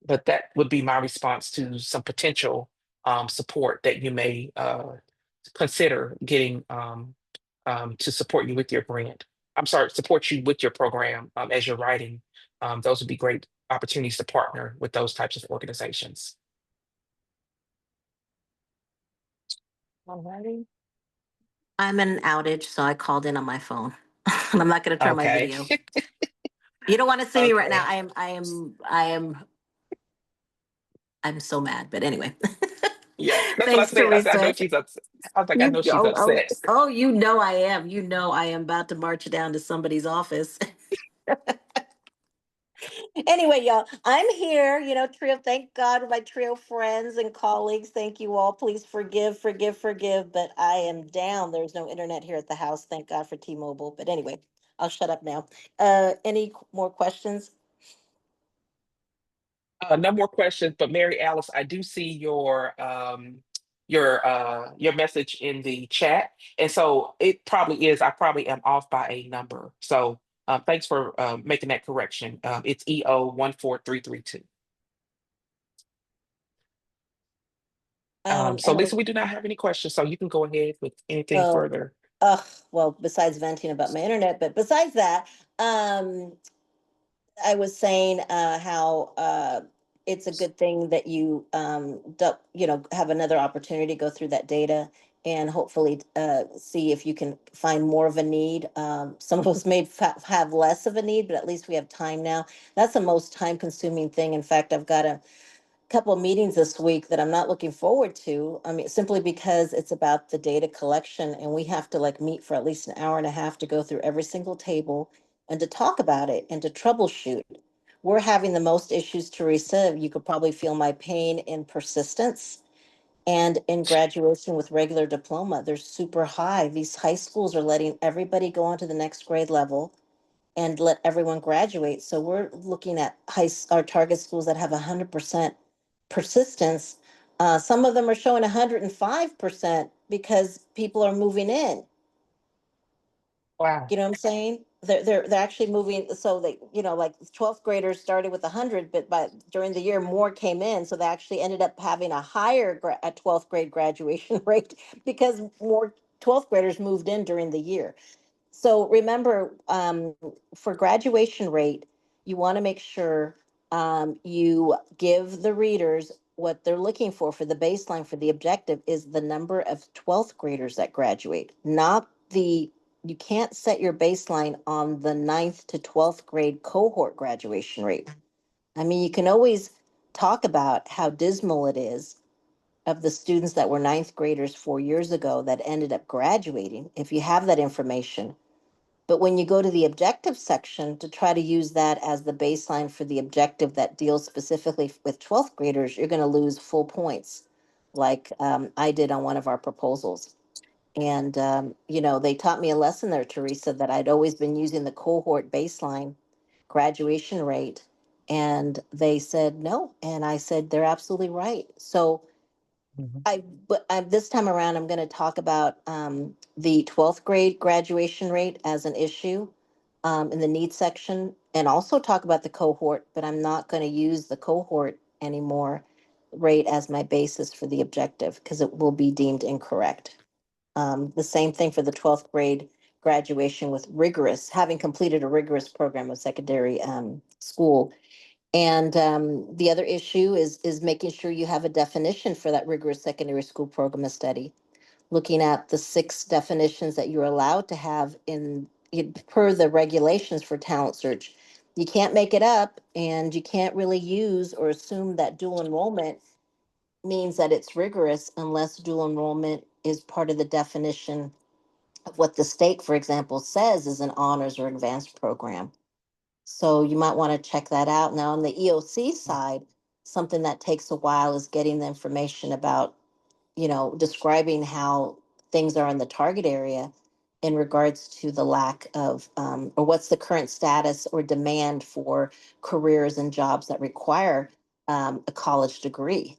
but that would be my response to some potential support that you may consider getting to support you with your grant. I'm sorry, support you with your program as you're writing. Those would be great opportunities to partner with those types of organizations. All righty. I'm in an outage, so I called in on my phone. And I'm not going to turn my Okay. video. You don't want to see me right now. Okay. I'm so mad. But anyway. Yeah, that's what I Thanks, said. I said, I know Teresa. she's upset. I was like, I know she's upset. You know I am. You know I am about to march down to somebody's office. Anyway, y'all, I'm here, trio, thank God, my trio friends and colleagues. Thank you all. Please forgive, forgive, forgive. But I am down. There's no internet here at the house. Thank God for T-Mobile. But anyway, I'll shut up now. Any more questions? No more questions, but Mary Alice, I do see your your message in the chat. And so it probably is, I probably am off by a number. So thanks for making that correction. It's EO 14332. So And Lisa, we do not have any questions, so you can go ahead with anything so, further. well, besides venting about my internet, but besides that, I was saying how it's a good thing that you have another opportunity to go through that data and hopefully see if you can find more of a need. Some of us may have less of a need, but at least we have time now. That's the most time consuming thing. In fact, I've got a couple of meetings this week that I'm not looking forward to. I mean, simply because it's about the data collection and we have to like meet for at least an hour and a half to go through every single table and to talk about it and to troubleshoot. We're having the most issues, Teresa. You could probably feel my pain in persistence and in graduation with regular diploma. They're super high. These high schools are letting everybody go on to the next grade level and let everyone graduate. So we're looking at our target schools that have 100% persistence. Some of them are showing 105% because people are moving in. Wow. You know what I'm saying? They're actually moving. So they, like 12th graders started with 100, but during the year more came in. So they actually ended up having a higher a 12th grade graduation rate because more 12th graders moved in during the year. So remember, for graduation rate, you want to make sure you give the readers what they're looking for the baseline for the objective is the number of 12th graders that graduate, not you can't set your baseline on the 9th to 12th grade cohort graduation rate. I mean, you can always talk about how dismal it is of the students that were 9th graders 4 years ago that ended up graduating, if you have that information. But when you go to the objective section to try to use that as the baseline for the objective that deals specifically with 12th graders, you're going to lose full points, like I did on one of our proposals. And, they taught me a lesson there, Teresa, that I'd always been using the cohort baseline graduation rate. And they said no. And I said, they're absolutely right. So Mhm. this time around, I'm going to talk about the 12th grade graduation rate as an issue in the needs section, and also talk about the cohort, but I'm not going to use the cohort anymore rate as my basis for the objective because it will be deemed incorrect. The same thing for the 12th grade graduation with having completed a rigorous program of secondary school. And the other issue is making sure you have a definition for that rigorous secondary school program of study, looking at the 6 definitions that you're allowed to have per the regulations for talent search. You can't make it up, and you can't really use or assume that dual enrollment means that it's rigorous unless dual enrollment is part of the definition of what the state, for example, says is an honors or advanced program. So you might want to check that out. Now, on the EOC side, something that takes a while is getting the information about, describing how things are in the target area in regards to the lack of, or what's the current status or demand for careers and jobs that require a college degree.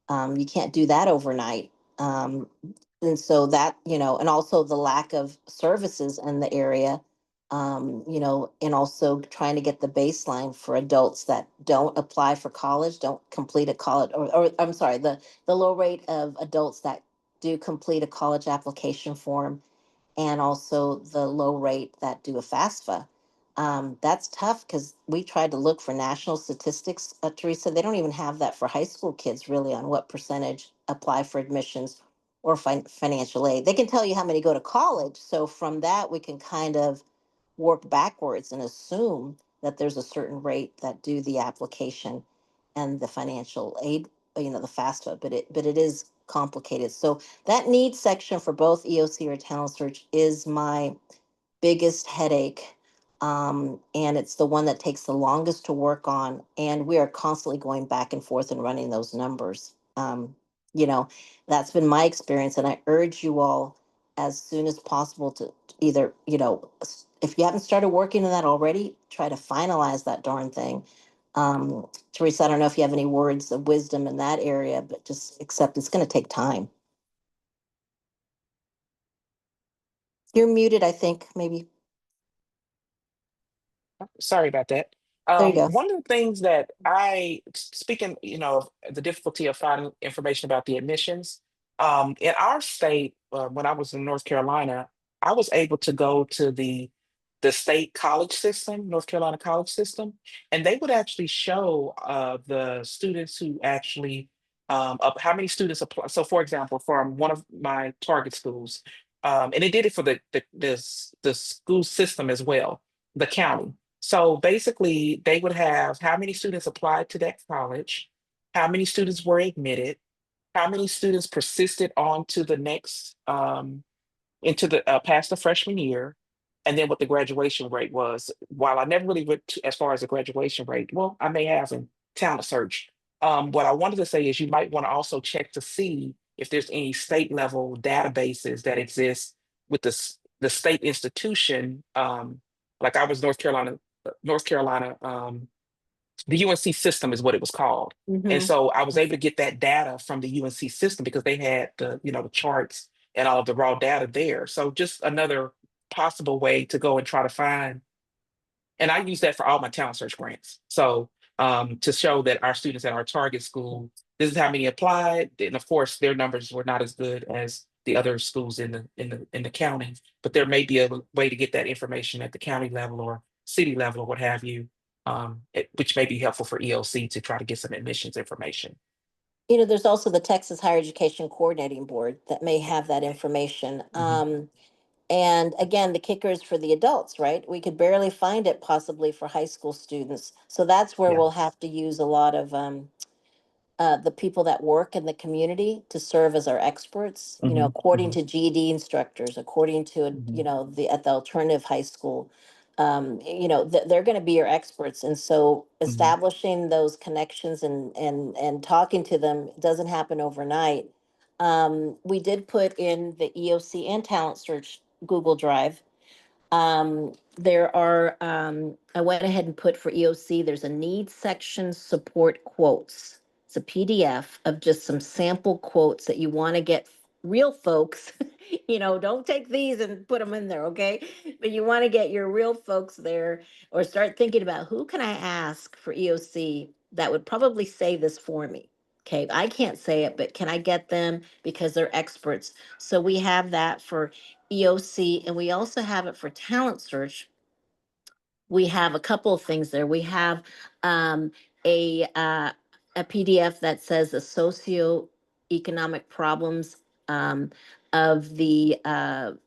You can't do that overnight. And so that, and also the lack of services in the area, and also trying to get the baseline for adults that don't apply for college, don't complete a college, or I'm sorry, the low rate of adults that do complete a college application form, and also the low rate that do a FAFSA. That's tough because we tried to look for national statistics, Teresa. They don't even have that for high school kids, really, on what percentage apply for admissions or financial aid. They can tell you how many go to college. So from that, we can kind of work backwards and assume that there's a certain rate that do the application and the financial aid, the FAFSA, but it is complicated. So that needs section for both EOC or Talent Search is my biggest headache. And it's the one that takes the longest to work on. And we are constantly going back and forth and running those numbers. You know, that's been my experience. And I urge you all as soon as possible to either, if you haven't started working on that already, try to finalize that darn thing. Teresa, I don't know if you have any words of wisdom in that area, but just accept it's going to take time. You're muted, I think, maybe. Sorry about that. There you go. One of the things that speaking, of the difficulty of finding information about the admissions, in our state, when I was in North Carolina, I was able to go to the state college system, North Carolina college system, and they would actually show the students who actually up how many students apply. So, for example, from one of my target schools, and it did it for the school system as well, the county. So basically, they would have how many students applied to that college, how many students were admitted, how many students persisted on to the next into the past the freshman year, and then what the graduation rate was. While I never really went as far as the graduation rate, well, I may have in Talent Search. What I wanted to say is you might want to also check to see if there's any state level databases that exist with the state institution. Like I was North Carolina. The UNC system is what it was called. And Mhm. so I was able to get that data from the UNC system because they had the charts and all of the raw data there. So just another possible way to go and try to find, and I use that for all my talent search grants. So to show that our students at our target school, this is how many applied. And of course, their numbers were not as good as the other schools in the county, but there may be a way to get that information at the county level or city level or what have you, which may be helpful for EOC to try to get some admissions information. There's also the Texas Higher Education Coordinating Board that may have that information. Mhm. And again, the kicker is for the adults, right? We could barely find it possibly for high school students. So that's where Yeah. we'll have to use a lot of the people that work in the community to serve as our experts, Mhm, according mhm, to GED instructors, according to, mhm, at the alternative high school, they're going to be your experts. And so mhm, establishing those connections and talking to them doesn't happen overnight. We did put in the EOC and Talent Search Google Drive. I went ahead and put for EOC, there's a needs section support quotes. It's a PDF of just some sample quotes that you want to get real folks. Don't take these and put them in there, okay? But you want to get your real folks there or start thinking about who can I ask for EOC that would probably say this for me. Okay, I can't say it, but can I get them because they're experts? So we have that for EOC, and we also have it for Talent Search. We have a couple of things there. We have um, a uh, a PDF that says the socioeconomic problems of the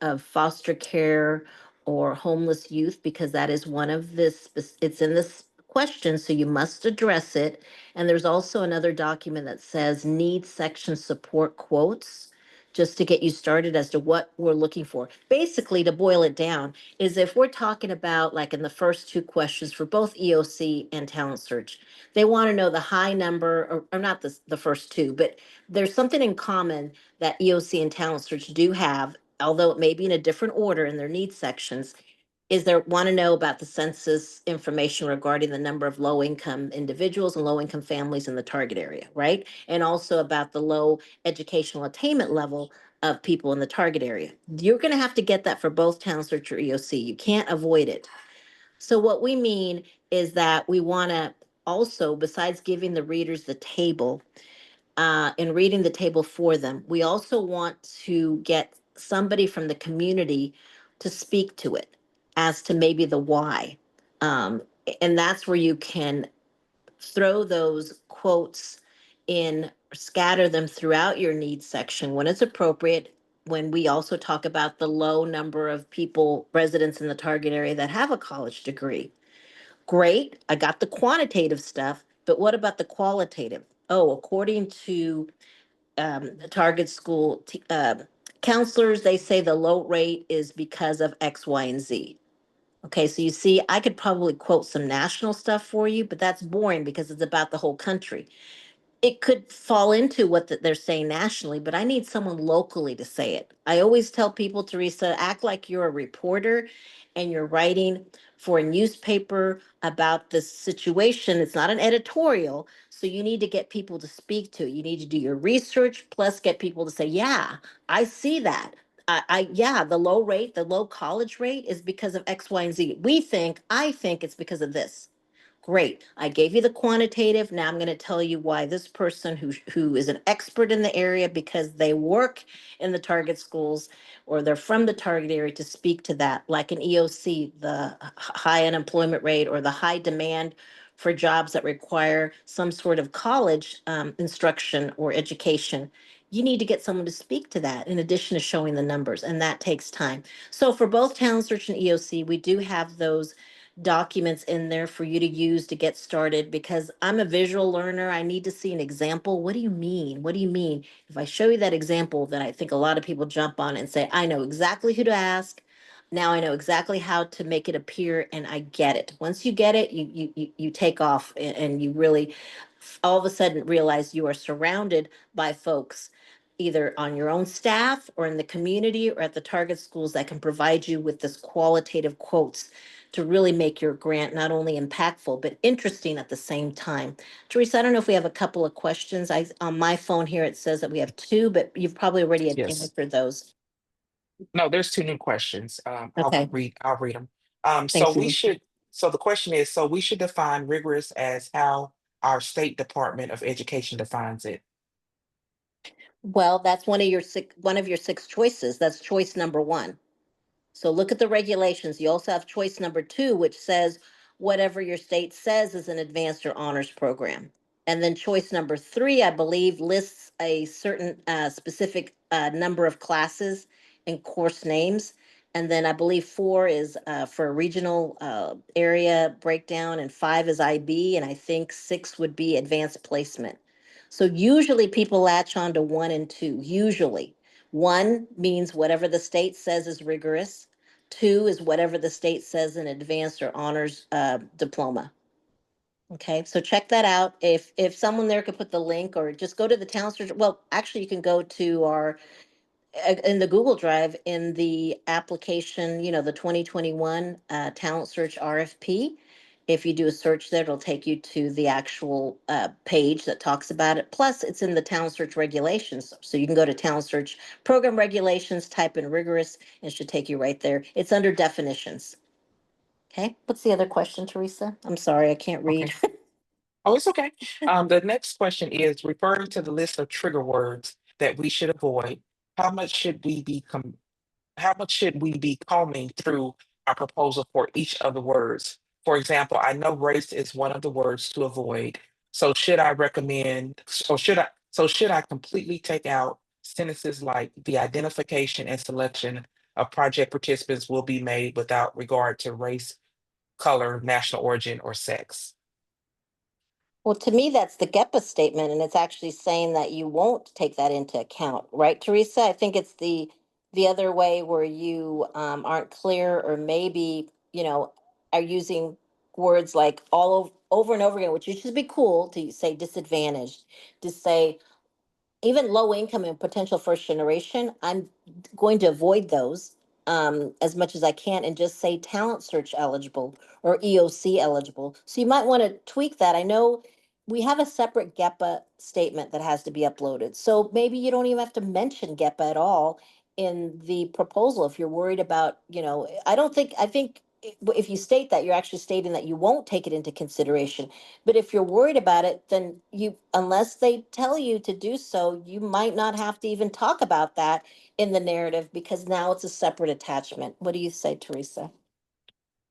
of foster care or homeless youth, because that is one of this. It's in this question, so you must address it. And there's also another document that says needs section support quotes, just to get you started as to what we're looking for. Basically, to boil it down, is if we're talking about, like in the first two questions for both EOC and Talent Search, they want to know the high number, or not the first two, but there's something in common that EOC and Talent Search do have, although it may be in a different order in their needs sections, is they want to know about the census information regarding the number of low income individuals and low income families in the target area, right? And also about the low educational attainment level of people in the target area. You're going to have to get that for both Talent Search or EOC. You can't avoid it. So what we mean is that we want to also, besides giving the readers the table, and reading the table for them, we also want to get somebody from the community to speak to it as to maybe the why. Um, and that's where you can throw those quotes in, scatter them throughout your needs section when it's appropriate. When we also talk about the low number of people, residents in the target area that have a college degree. Great, I got the quantitative stuff, but what about the qualitative? Oh, according to the target school counselors, they say the low rate is because of X, Y, and Z. Okay, so you see, I could probably quote some national stuff for you, but that's boring because it's about the whole country. It could fall into what they're saying nationally, but I need someone locally to say it. I always tell people, Teresa, act like you're a reporter and you're writing for a newspaper about this situation. It's not an editorial. So you need to get people to speak to it. You need to do your research, plus get people to say, yeah, I see that. yeah, the low rate, the low college rate is because of X, Y, and Z. I think it's because of this. Great. I gave you the quantitative. Now I'm going to tell you why this person who is an expert in the area because they work in the target schools or they're from the target area to speak to that, like an EOC, the high unemployment rate or the high demand for jobs that require some sort of college instruction or education. You need to get someone to speak to that in addition to showing the numbers, and that takes time. So for both Talent Search and EOC, we do have those documents in there for you to use to get started because I'm a visual learner. I need to see an example. What do you mean? What do you mean? If I show you that example, then I think a lot of people jump on it and say, I know exactly who to ask. Now I know exactly how to make it appear and I get it. Once you get it, you take off and you really all of a sudden realize you are surrounded by folks either on your own staff or in the community or at the target schools that can provide you with this qualitative quotes to really make your grant not only impactful but interesting at the same time. Teresa, I don't know if we have a couple of questions. On my phone here it says that we have two, but you've probably already Yes. answered those. No, there's two new questions. Okay, I'll read them. thanks, Susan. So the question is, so we should define rigorous as how our state Department of Education defines it. Well, that's one of your six choices. That's choice number one. So look at the regulations. You also have choice number two, which says whatever your state says is an advanced or honors program. And then choice number three, I believe, lists a certain specific number of classes and course names. And then I believe four is for a regional area breakdown, and five is IB, and I think six would be advanced placement. So usually people latch on to one and two, usually. One means whatever the state says is rigorous. Two is whatever the state says in advanced or honors diploma. Okay, so check that out. If someone there could put the link or just go to the Talent Search. Well, actually, you can go to our in the Google Drive in the application, the 2021 Talent Search RFP. If you do a search there, it'll take you to the actual page that talks about it. Plus, it's in the Talent Search regulations. So you can go to Talent Search program regulations, type in rigorous, and it should take you right there. It's under definitions. Okay, what's the other question, Teresa? I'm sorry, I can't read. Okay. Oh, it's okay. The next question is referring to the list of trigger words that we should avoid. How much should we be how much should we be combing through our proposal for each of the words? For example, I know race is one of the words to avoid. So should I recommend, or should I completely take out sentences like the identification and selection of project participants will be made without regard to race, color, national origin, or sex? Well, to me, that's the GEPA statement, and it's actually saying that you won't take that into account, right, Teresa? I think it's the other way where you aren't clear, or maybe are using words like over and over again, which should be cool to say disadvantaged, to say even low income and potential first generation, I'm going to avoid those as much as I can and just say talent search eligible or EOC eligible. So you might want to tweak that. I know we have a separate GEPA statement that has to be uploaded. So maybe you don't even have to mention GEPA at all in the proposal if you're worried about, I think if you state that, you're actually stating that you won't take it into consideration. But if you're worried about it, then unless they tell you to do so, you might not have to even talk about that in the narrative because now it's a separate attachment. What do you say, Teresa?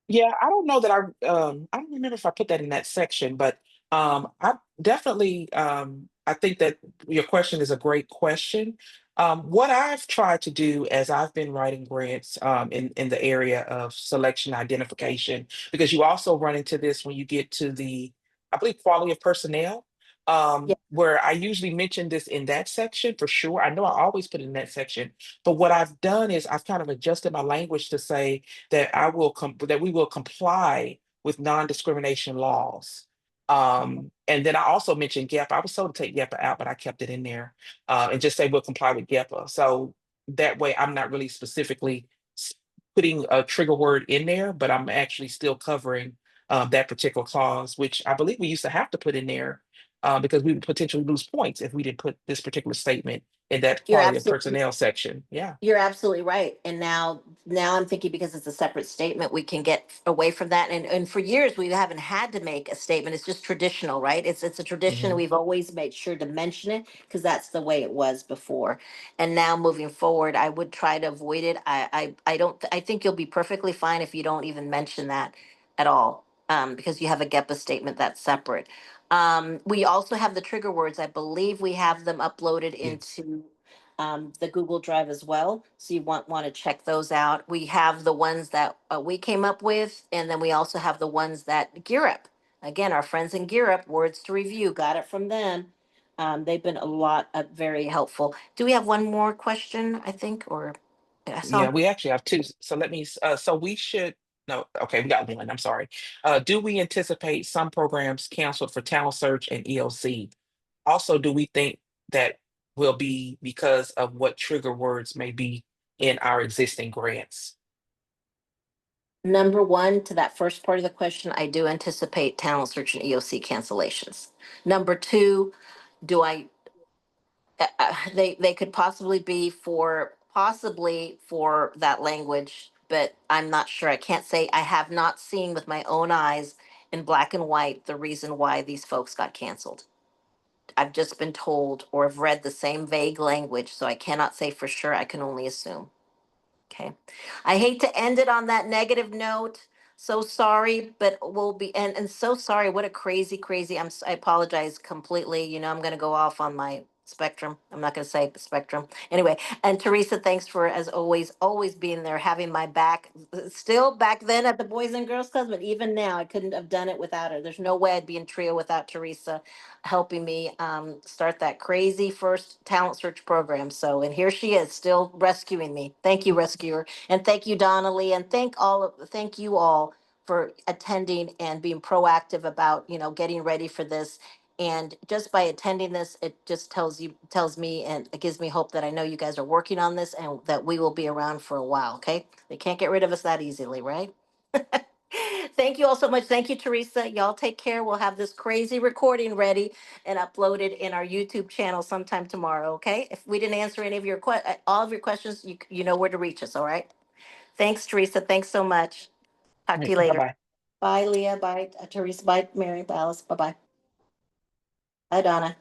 Yeah, I don't know that I don't remember if I put that in that section, but I definitely I think that your question is a great question. What I've tried to do as I've been writing grants in the area of selection identification, because you also run into this when you get to the, I believe, quality of personnel, Yeah. where I usually mention this in that section for sure. I know I always put it in that section, but what I've done is I've kind of adjusted my language to say that that we will comply with non-discrimination laws. And then I also mentioned GEPA. I was told to take GEPA out, but I kept it in there and just say we'll comply with GEPA. So that way I'm not really specifically putting a trigger word in there, but I'm actually still covering that particular clause, which I believe we used to have to put in there because we would potentially lose points if we didn't put this particular statement in that You're quality of absolutely personnel section. Yeah. You're absolutely right. And now I'm thinking because it's a separate statement, we can get away from that. And for years, we haven't had to make a statement. It's just traditional, right? It's a tradition. Mhm. We've always made sure to mention it because that's the way it was before. And now moving forward, I would try to avoid it. I don't, I think you'll be perfectly fine if you don't even mention that at all. Because you have a GEPA statement that's separate. We also have the trigger words. I believe we have them uploaded Yes. into the Google Drive as well. So you want to check those out. We have the ones that we came up with, and then we also have the ones that Gear Up. Again, our friends in Gear Up, Words to Review, got it from them. They've been a lot very helpful. Do we have one more question, I think, or I Yeah, saw? we actually have two. So let me, so we should, no, okay, we got one. I'm sorry. Do we anticipate some programs canceled for Talent Search and EOC? Also, do we think that will be because of what trigger words may be in our existing grants? Number one, to that first part of the question, I do anticipate Talent Search and EOC cancellations. Number two, do I they could possibly for that language, but I'm not sure. I can't say. I have not seen with my own eyes in black and white the reason why these folks got canceled. I've just been told or have read the same vague language, so I cannot say for sure. I can only assume. Okay. I hate to end it on that negative note. So sorry, but we'll be, and so sorry. What a crazy. I apologize completely. You know, I'm going to go off on my spectrum. I'm not going to say spectrum. Anyway, and Teresa, thanks for, as always being there, having my back. Still back then at the Boys and Girls Club, but even now, I couldn't have done it without her. There's no way I'd be in trio without Teresa helping me start that crazy first talent search program. So, and here she is still rescuing me. Thank you, rescuer. And thank you, Donnelly. And thank you all for attending and being proactive about, getting ready for this. And just by attending this, it just tells me, and it gives me hope that I know you guys are working on this and that we will be around for a while. Okay. They can't get rid of us that easily, right? Thank you all so much. Thank you, Teresa. Y'all take care. We'll have this crazy recording ready and uploaded in our YouTube channel sometime tomorrow. Okay. If we didn't answer any of your all of your questions, you know where to reach us. All right. Thanks, Teresa. Thanks so much. Talk to you Bye later. bye. Bye, Leah. Bye, Teresa. Bye, Mary. Bye, Alice. Bye, bye. Bye, Donna.